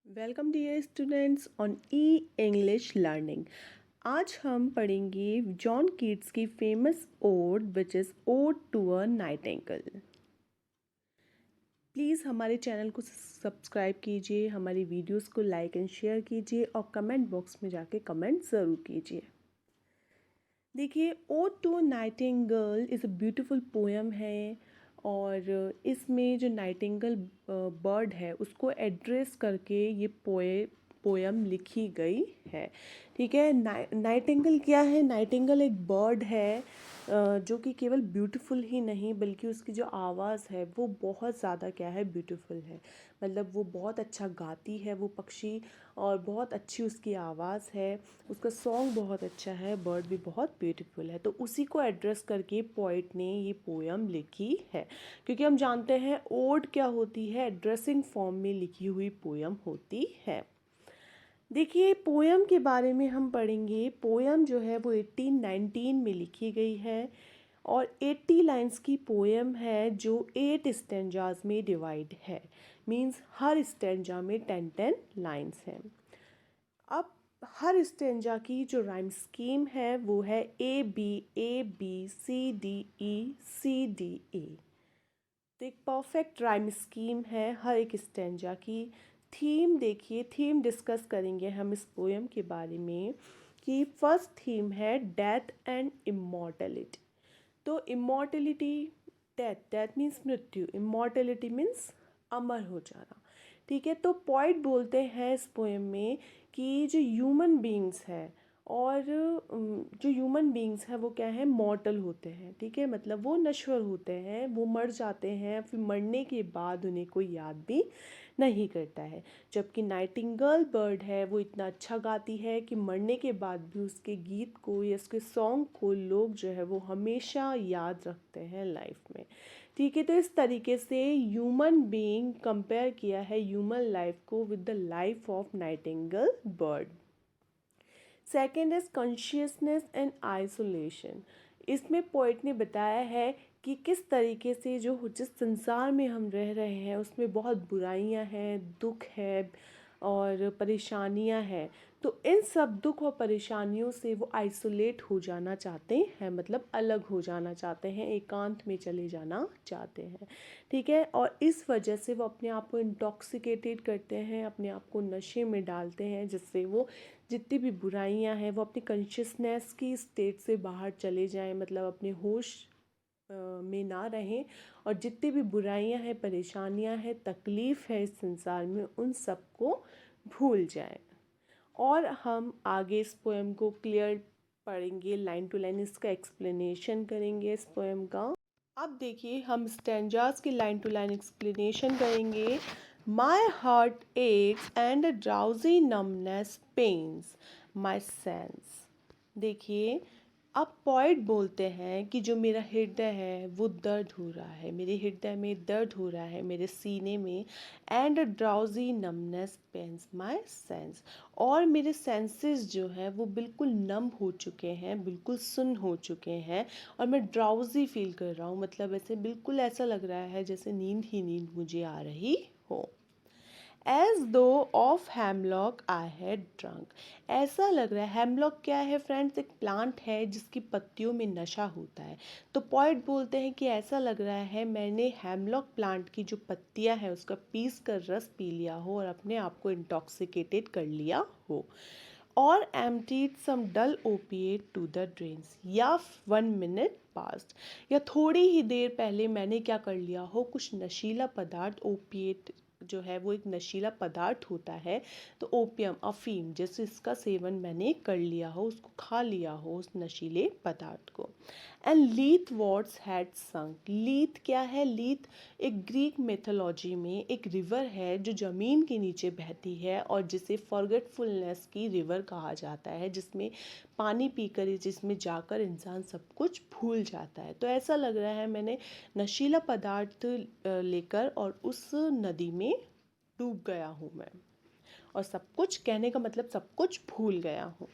Welcome dear students on e English learning. आज हम पढ़ेंगे जॉन कीट्स की famous ode which is ode to a nightingale. Please हमारे channel को subscribe कीजिए, हमारी वीडियोस को लाइक एंड शेयर कीजिए और कमेंट बॉक्स में जाके कमेंट ज़रूर कीजिए। देखिए, ode to nightingale is a beautiful poem है और इसमें जो नाइटिंगेल बर्ड है उसको एड्रेस करके ये पोएम लिखी गई है। ठीक है, नाइटिंगेल क्या है? नाइटिंगेल एक बर्ड है जो कि केवल ब्यूटीफुल ही नहीं बल्कि उसकी जो आवाज़ है वो बहुत ज़्यादा क्या है, ब्यूटीफुल है। मतलब वो बहुत अच्छा गाती है वो पक्षी, और बहुत अच्छी उसकी आवाज़ है, उसका सॉन्ग बहुत अच्छा है, बर्ड भी बहुत ब्यूटीफुल है। तो उसी को एड्रेस करके पोइट ने ये पोएम लिखी है, क्योंकि हम जानते हैं ओड क्या होती है, एड्रेसिंग फॉर्म में लिखी हुई पोएम होती है। देखिए, पोएम के बारे में हम पढ़ेंगे। पोएम जो है वो 1819 में लिखी गई है और 80 लाइन्स की पोएम है जो 8 स्टेंजाज में डिवाइड है। मींस हर स्टेंजा में 10-10 लाइन्स हैं। अब हर स्टेंजा की जो राइम स्कीम है वो है A B C D E। तो एक परफेक्ट राइम स्कीम है हर एक स्टेंजा की। थीम देखिए, थीम डिस्कस करेंगे हम इस पोएम के बारे में कि फर्स्ट थीम है डेथ एंड इमॉर्टलिटी। तो इमॉर्टलिटी, डेथ मीन्स मृत्यु, इमॉर्टलिटी मीन्स अमर हो जाना। ठीक है, तो पॉइट बोलते हैं इस पोएम में कि जो ह्यूमन बींग्स है और जो ह्यूमन बींग्स हैं वो क्या है, मॉर्टल होते हैं। ठीक है, मतलब वो नश्वर होते हैं, वो मर जाते हैं, फिर मरने के बाद उन्हें कोई याद भी नहीं करता है। जबकि नाइटिंगेल बर्ड है वो इतना अच्छा गाती है कि मरने के बाद भी उसके गीत को या उसके सॉन्ग को लोग जो है वो हमेशा याद रखते हैं लाइफ में। ठीक है, तो इस तरीके से ह्यूमन बीइंग कंपेयर किया है ह्यूमन लाइफ को with the life of Nightingale bird. Second is consciousness and isolation. इसमें पोइट ने बताया है कि किस तरीके से जो जिस संसार में हम रह रहे हैं उसमें बहुत बुराइयां हैं, दुख है और परेशानियां हैं। तो इन सब दुख और परेशानियों से वो आइसोलेट हो जाना चाहते हैं, मतलब अलग हो जाना चाहते हैं, एकांत में चले जाना चाहते हैं। ठीक है, और इस वजह से वो अपने आप को इंटॉक्सिकेटेड करते हैं, अपने आप को नशे में डालते हैं, जिससे वो जितनी भी बुराइयां हैं वो अपनी कॉन्शियसनेस की स्टेट से बाहर चले जाएं, मतलब अपने होश में ना रहें, और जितनी भी बुराइयां हैं, परेशानियां हैं, तकलीफ़ है इस संसार में, उन सब को भूल जाएं। और हम आगे इस पोएम को क्लियर पढ़ेंगे, लाइन टू लाइन इसका एक्सप्लेनेशन करेंगे इस पोएम का। अब देखिए, हम स्टेंजास की लाइन टू लाइन एक्सप्लेनेशन करेंगे। My heart aches and a drowsy numbness pains my sense. देखिए, अब पॉइट बोलते हैं कि जो मेरा हृदय है वो दर्द हो रहा है, मेरे हृदय में दर्द हो रहा है, मेरे सीने में। And drowsy numbness pains my sense, और मेरे सेंसेस जो हैं वो बिल्कुल नम हो चुके हैं, बिल्कुल सुन्न हो चुके हैं, और मैं ड्राउजी फील कर रहा हूँ, मतलब ऐसे बिल्कुल ऐसा लग रहा है जैसे नींद ही नींद मुझे आ रही हो। एज दो of hemlock I had drunk. ऐसा लग रहा है, हेमलॉक क्या है फ्रेंड्स? एक प्लांट है जिसकी पत्तियों में नशा होता है। तो पॉइट बोलते हैं कि ऐसा लग रहा है मैंने हेमलॉक प्लांट की जो पत्तियां है उसका पीस कर रस पी लिया हो और अपने आप को इंटॉक्सिकेटेड कर लिया हो। और emptied some dull opiate to the drains, या 1 मिनट पास्ट, या थोड़ी ही देर पहले मैंने क्या कर लिया हो, कुछ नशीला पदार्थ, ओपिएट जो है वो एक नशीला पदार्थ होता है, तो ओपियम, अफीम, जैसे इसका सेवन मैंने कर लिया हो, उसको खा लिया हो उस नशीले पदार्थ को। एंड लीथ वॉट्स हैड संक। लीथ क्या है? लीथ एक ग्रीक मिथोलॉजी में एक रिवर है जो ज़मीन के नीचे बहती है और जिसे फॉरगेटफुलनेस की रिवर कहा जाता है, जिसमें पानी पीकर, जिसमें जाकर इंसान सब कुछ भूल जाता है। तो ऐसा लग रहा है मैंने नशीला पदार्थ लेकर और उस नदी में डूब गया हूँ मैं, और सब कुछ, कहने का मतलब सब कुछ भूल गया हूँ।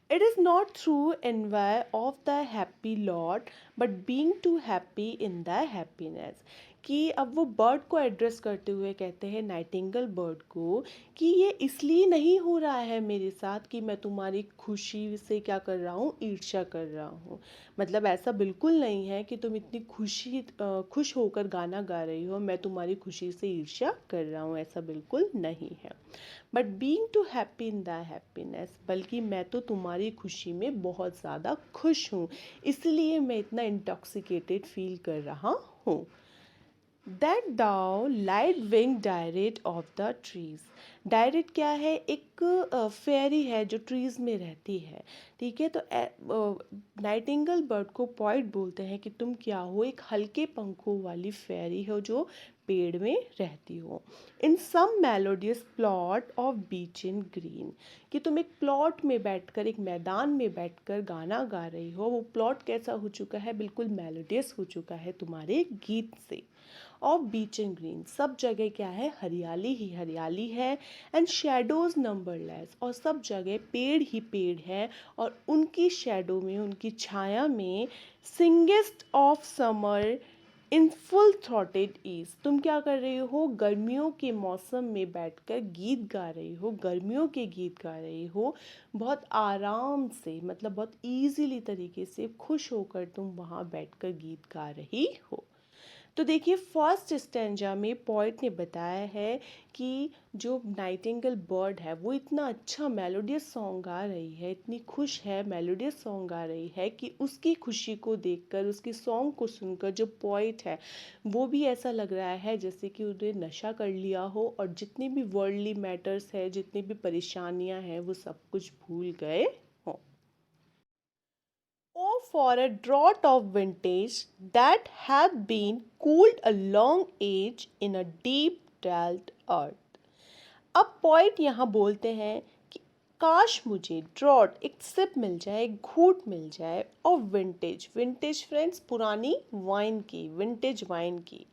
It is not through envy of the happy lot but being too happy in the happiness. कि अब वो बर्ड को एड्रेस करते हुए कहते हैं नाइटिंगेल बर्ड को कि ये इसलिए नहीं हो रहा है मेरे साथ कि मैं तुम्हारी खुशी से क्या कर रहा हूँ, ईर्ष्या कर रहा हूँ। मतलब ऐसा बिल्कुल नहीं है कि तुम इतनी खुश होकर गाना गा रही हो, मैं तुम्हारी खुशी से ईर्ष्या कर रहा हूँ, ऐसा बिल्कुल नहीं है। But being too happy in the happiness, बल्कि मैं तो तुम्हारी खुशी में बहुत ज़्यादा खुश हूँ, इसलिए मैं इतना इंटॉक्सिकेटेड फील कर रहा हूँ। That thou light wing dryad of the trees. Dryad क्या है, एक फेरी है जो ट्रीज में रहती है। ठीक है, तो नाइटिंगेल बर्ड को पोइट बोलते हैं कि तुम क्या हो, एक हल्के पंखों वाली फेरी हो जो पेड़ में रहती हो। इन some melodious plot of beechen green, कि तुम एक प्लॉट में बैठकर, एक मैदान में बैठकर गाना गा रही हो। वो प्लॉट कैसा हो चुका है, बिल्कुल मेलोडियस हो चुका है तुम्हारे गीत से। और बीच एंड ग्रीन, सब जगह क्या है, हरियाली ही हरियाली है। एंड शेडोज नंबरलेस, और सब जगह पेड़ ही पेड़ है, और उनकी शेडो में, उनकी छाया में singest of summer in full throated ease, तुम क्या कर रही हो, गर्मियों के मौसम में बैठकर गीत गा रही हो, गर्मियों के गीत गा रही हो, बहुत आराम से, मतलब बहुत ईजीली तरीके से, खुश होकर तुम वहाँ बैठकर गीत गा रही हो। तो देखिए, फर्स्ट स्टैंजा में पोइट ने बताया है कि जो नाइटिंगेल बर्ड है वो इतना अच्छा मेलोडियस सॉन्ग गा रही है, इतनी खुश है, मेलोडियस सॉन्ग गा रही है कि उसकी खुशी को देखकर, उसके सॉन्ग को सुनकर जो पोइट है वो भी ऐसा लग रहा है जैसे कि उन्हें नशा कर लिया हो, और जितनी भी वर्ल्डली मैटर्स है, जितनी भी परेशानियां हैं, वो सब कुछ भूल गए हों। Oh, for a draught of vintage that hath been cooled a long age in a deep delved earth. अब पॉइंट यहाँ बोलते हैं कि काश मुझे ड्रॉट, एक सिप मिल जाए, एक घूंट मिल जाए, और विंटेज, विंटेज फ्रेंड्स पुरानी वाइन की, विंटेज वाइन की,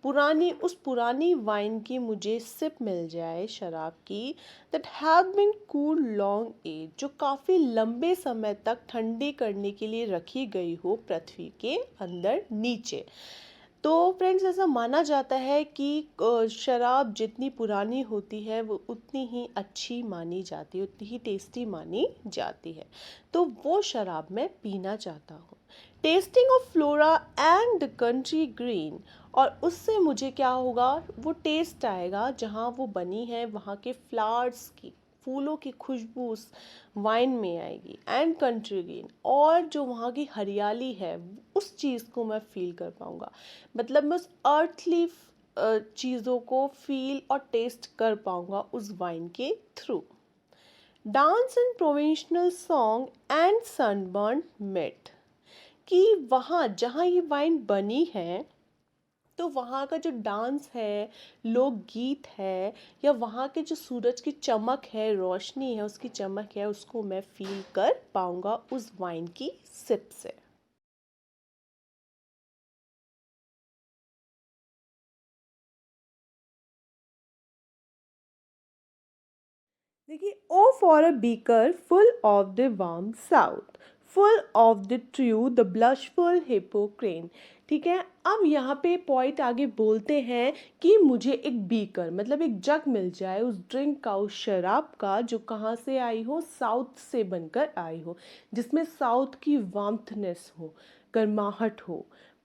पुरानी, उस पुरानी वाइन की मुझे सिप मिल जाए, शराब की, that have been cool long age, जो काफ़ी लंबे समय तक ठंडी करने के लिए रखी गई हो पृथ्वी के अंदर नीचे। तो फ्रेंड्स, ऐसा माना जाता है कि शराब जितनी पुरानी होती है वो उतनी ही अच्छी मानी जाती है, उतनी ही टेस्टी मानी जाती है। तो वो शराब मैं पीना चाहता हूँ। Testing of flora and the country green, और उससे मुझे क्या होगा, वो टेस्ट आएगा जहाँ वो बनी है, वहाँ के फ्लावर्स की, फूलों की खुशबू उस वाइन में आएगी। एंड कंट्री ग्रीन, और जो वहाँ की हरियाली है उस चीज़ को मैं फील कर पाऊँगा, मतलब मैं उस अर्थली चीज़ों को फील और टेस्ट कर पाऊँगा उस वाइन के थ्रू। Dance in provincial song and sunburn mirth, कि वहाँ जहाँ ये वाइन बनी है, तो वहाँ का जो डांस है, लोकगीत है, या वहाँ के जो सूरज की चमक है, रोशनी है, उसकी चमक है, उसको मैं फील कर पाऊँगा उस वाइन की सिप से। देखिए, o for a beaker full of the warm south, full of the true the blushful Hippocrene. ठीक है, अब यहाँ पे पॉइंट आगे बोलते हैं कि मुझे एक बीकर, मतलब एक जग मिल जाए उस ड्रिंक का, उस शराब का, जो कहाँ से आई हो, साउथ से बनकर आई हो, जिसमें साउथ की वार्मथनेस हो, गर्माहट हो।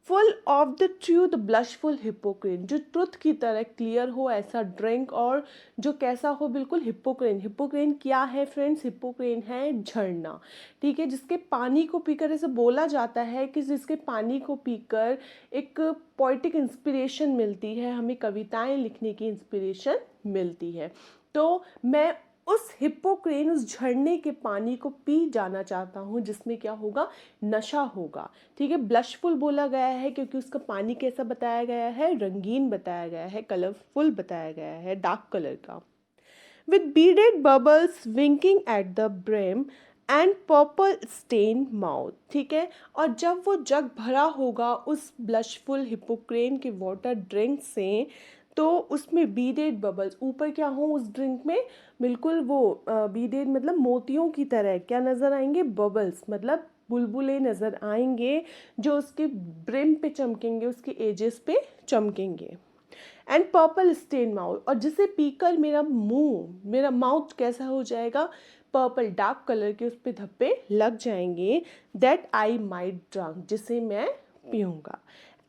Full of the true the blushful Hippocrene, जो ट्रुथ की तरह क्लियर हो ऐसा ड्रिंक, और जो कैसा हो, बिल्कुल हिप्पोक्रेन। हिप्पोक्रेन क्या है फ्रेंड्स, हिप्पोक्रेन है झरना। ठीक है, जिसके पानी को पीकर, ऐसे बोला जाता है कि जिसके पानी को पीकर एक पोइटिक इंस्पिरेशन मिलती है, हमें कविताएं लिखने की इंस्पिरेशन मिलती है। तो मैं उस हिप्पोक्रेन, उस झरने के पानी को पी जाना चाहता हूँ, जिसमें क्या होगा, नशा होगा। ठीक है, ब्लशफुल बोला गया है क्योंकि उसका पानी कैसा बताया गया है, रंगीन बताया गया है, कलरफुल बताया गया है, डार्क कलर का, with beaded bubbles winking at the brim and purple stain mouth. ठीक है, और जब वो जग भरा होगा उस ब्लशफुल हिपोक्रेन के वाटर ड्रिंक से, तो उसमें बीडेड बबल्स, ऊपर क्या हो उस ड्रिंक में, बिल्कुल वो बीडेड मतलब मोतियों की तरह क्या नज़र आएंगे, बबल्स मतलब बुलबुले नज़र आएंगे जो उसके ब्रिम पे चमकेंगे, उसके एजेस पे चमकेंगे। एंड पर्पल स्टेन माउथ, और जिसे पीकर मेरा माउथ कैसा हो जाएगा, पर्पल डार्क कलर के उस पर धब्बे लग जाएंगे। दैट आई माइट ड्रंक, जिसे मैं पीऊँगा।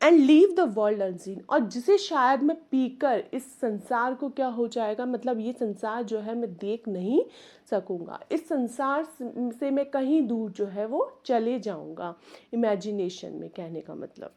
And leave the world unseen, और जिसे शायद मैं पीकर इस संसार को क्या हो जाएगा, मतलब ये संसार जो है मैं देख नहीं सकूँगा, इस संसार से मैं कहीं दूर जो है वो चले जाऊँगा, इमेजिनेशन में कहने का मतलब।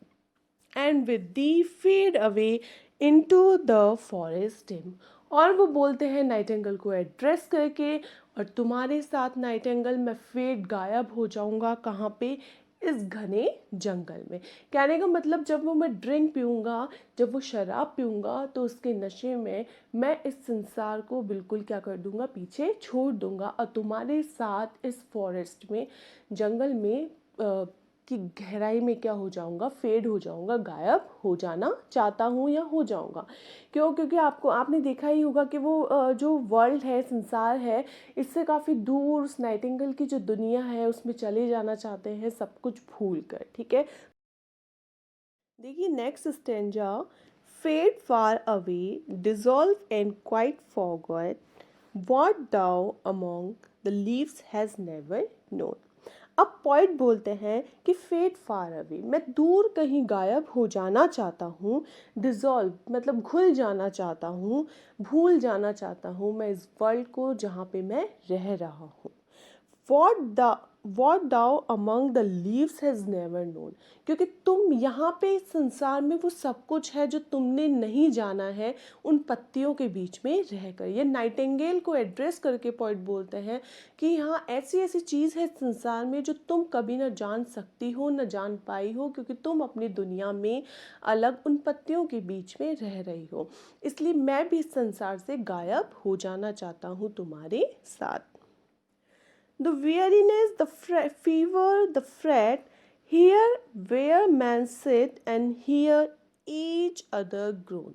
And with the fade away into the forest dim, और वो बोलते हैं नाइटिंगेल को एड्रेस करके, और तुम्हारे साथ नाइटिंगेल मैं फेड गायब हो जाऊंगा, कहाँ पे, इस घने जंगल में। कहने का मतलब जब वो मैं ड्रिंक पीऊँगा, जब वो शराब पीऊँगा, तो उसके नशे में मैं इस संसार को बिल्कुल क्या कर दूँगा, पीछे छोड़ दूँगा, और तुम्हारे साथ इस फॉरेस्ट में, जंगल में की गहराई में क्या हो जाऊंगा, फेड हो जाऊंगा, गायब हो जाना चाहता हूँ या हो जाऊंगा। क्यों? क्योंकि आपने देखा ही होगा कि वो जो वर्ल्ड है, संसार है, इससे काफ़ी दूर उस नाइटिंगेल की जो दुनिया है उसमें चले जाना चाहते हैं, सब कुछ भूल कर। ठीक है, देखिए next stanza. Fade far away, dissolve and quite forgot, what thou among the leaves has never known. अब पॉइंट बोलते हैं कि फेड फार अवे, मैं दूर कहीं गायब हो जाना चाहता हूँ। डिज़ोल्व मतलब घुल जाना चाहता हूँ, भूल जाना चाहता हूँ मैं इस वर्ल्ड को जहाँ पे मैं रह रहा हूँ। What thou among the leaves has never known, क्योंकि तुम यहाँ पे इस संसार में वो सब कुछ है जो तुमने नहीं जाना है, उन पत्तियों के बीच में रहकर। ये नाइटिंगेल को एड्रेस करके पॉइंट बोलते हैं कि यहाँ ऐसी ऐसी चीज़ है संसार में जो तुम कभी ना जान सकती हो, ना जान पाई हो, क्योंकि तुम अपनी दुनिया में अलग उन पत्तियों के बीच में रह रही हो। इसलिए मैं भी इस संसार से गायब हो जाना चाहता हूँ तुम्हारे साथ। The weariness, the fever, the fret, here where men sit and hear each other groan.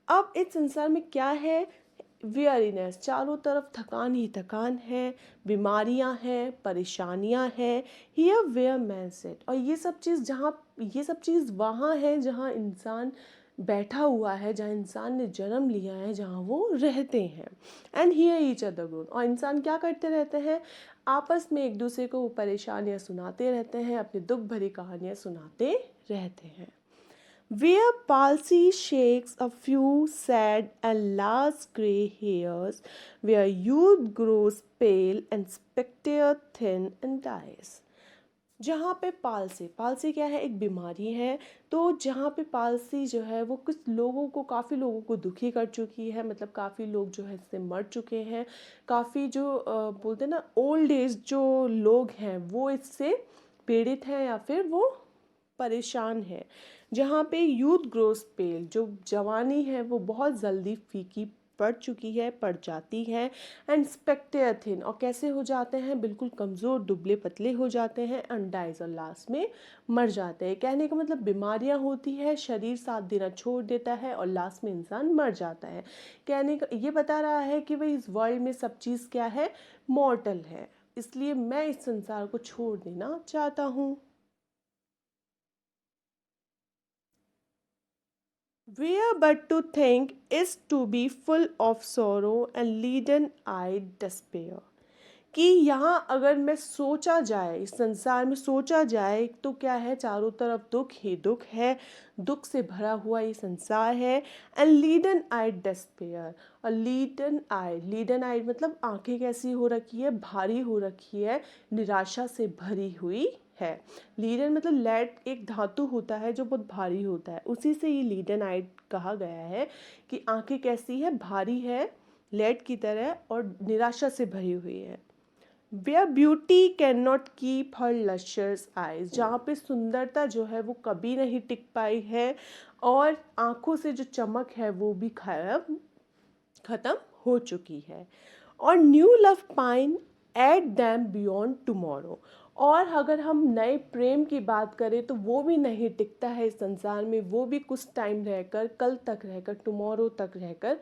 अब इस संसार में क्या है, वेयरीनेस, चारों तरफ थकान ही थकान है, बीमारियां हैं, परेशानियां हैं। हियर वेयर मैन सेट, और ये सब चीज़ वहाँ है जहाँ इंसान बैठा हुआ है, जहाँ इंसान ने जन्म लिया है, जहाँ वो रहते हैं। And hear each other grown, और इंसान क्या करते रहते हैं, आपस में एक दूसरे को परेशानियाँ सुनाते रहते हैं, अपनी दुख भरी कहानियाँ सुनाते रहते हैं। Where palsy shakes a few sad and last grey hairs, where youth grows pale and spectre thin and dies. जहाँ पे पालसी क्या है, एक बीमारी है। तो जहाँ पे पालसी जो है वो काफ़ी लोगों को दुखी कर चुकी है, मतलब काफ़ी लोग जो है इससे मर चुके हैं। काफ़ी जो बोलते हैं ना ओल्ड एज जो लोग हैं वो इससे पीड़ित हैं या फिर वो परेशान है। जहाँ पे यूथ ग्रोस पेल, जो जवानी है वो बहुत जल्दी फीकी पड़ जाती है। एंड स्पेक्टेयर थिन, और कैसे हो जाते हैं, बिल्कुल कमज़ोर दुबले पतले हो जाते हैं। एंड डाइज, और लास्ट में मर जाते हैं। कहने का मतलब बीमारियां होती है, शरीर साथ देना छोड़ देता है और लास्ट में इंसान मर जाता है। कहने का ये बता रहा है कि भाई इस वर्ल्ड में सब चीज़ क्या है, मॉर्टल है, इसलिए मैं इस संसार को छोड़ देना चाहता हूँ। Where but to think is to be full of sorrow and leaden-eyed despair. कि यहाँ अगर मैं सोचा जाए, इस संसार में सोचा जाए तो क्या है, चारों तरफ दुख ही दुख है, दुख से भरा हुआ ये संसार है। एंड लीडन आइड डेस्पेयर, और लीडन आइड मतलब आंखें कैसी हो रखी है, भारी हो रखी है, निराशा से भरी हुई है। लीडन मतलब लेड एक धातु होता है जो बहुत भारी होता है, उसी से ये लीडन आइड कहा गया है कि आंखें कैसी है, भारी है लेड की तरह और निराशा से भरी हुई है। Where beauty cannot keep her luscious eyes, जहाँ पे सुंदरता जो है वो कभी नहीं टिक पाई है और आँखों से जो चमक है वो भी खत्म हो चुकी है। और new love pine at them beyond tomorrow, और अगर हम नए प्रेम की बात करें तो वो भी नहीं टिकता है इस संसार में, वो भी कुछ टाइम रहकर, कल तक रहकर, टुमारो तक रहकर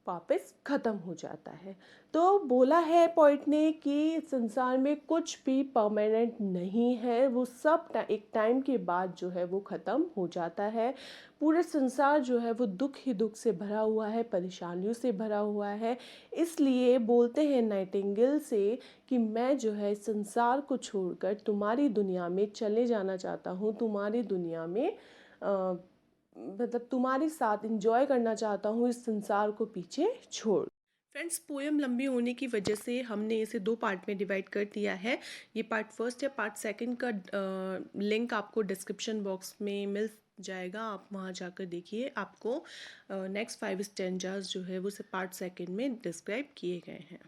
वापस ख़त्म हो जाता है। तो बोला है पोइट ने कि संसार में कुछ भी परमानेंट नहीं है, वो सब एक टाइम के बाद जो है वो ख़त्म हो जाता है। पूरा संसार जो है वो दुख ही दुख से भरा हुआ है, परेशानियों से भरा हुआ है। इसलिए बोलते हैं नाइटिंगेल से कि मैं जो है संसार को छोड़कर तुम्हारी दुनिया में चले जाना चाहता हूँ, तुम्हारी दुनिया में मतलब तुम्हारे साथ इंजॉय करना चाहता हूँ, इस संसार को पीछे छोड़। फ्रेंड्स, पोएम लंबी होने की वजह से हमने इसे 2 पार्ट में डिवाइड कर दिया है। ये पार्ट फर्स्ट है, पार्ट सेकंड का लिंक आपको डिस्क्रिप्शन बॉक्स में मिल जाएगा, आप वहाँ जाकर देखिए। आपको नेक्स्ट 5 स्टेंजास जो है वो पार्ट सेकंड में डिस्क्राइब किए गए हैं।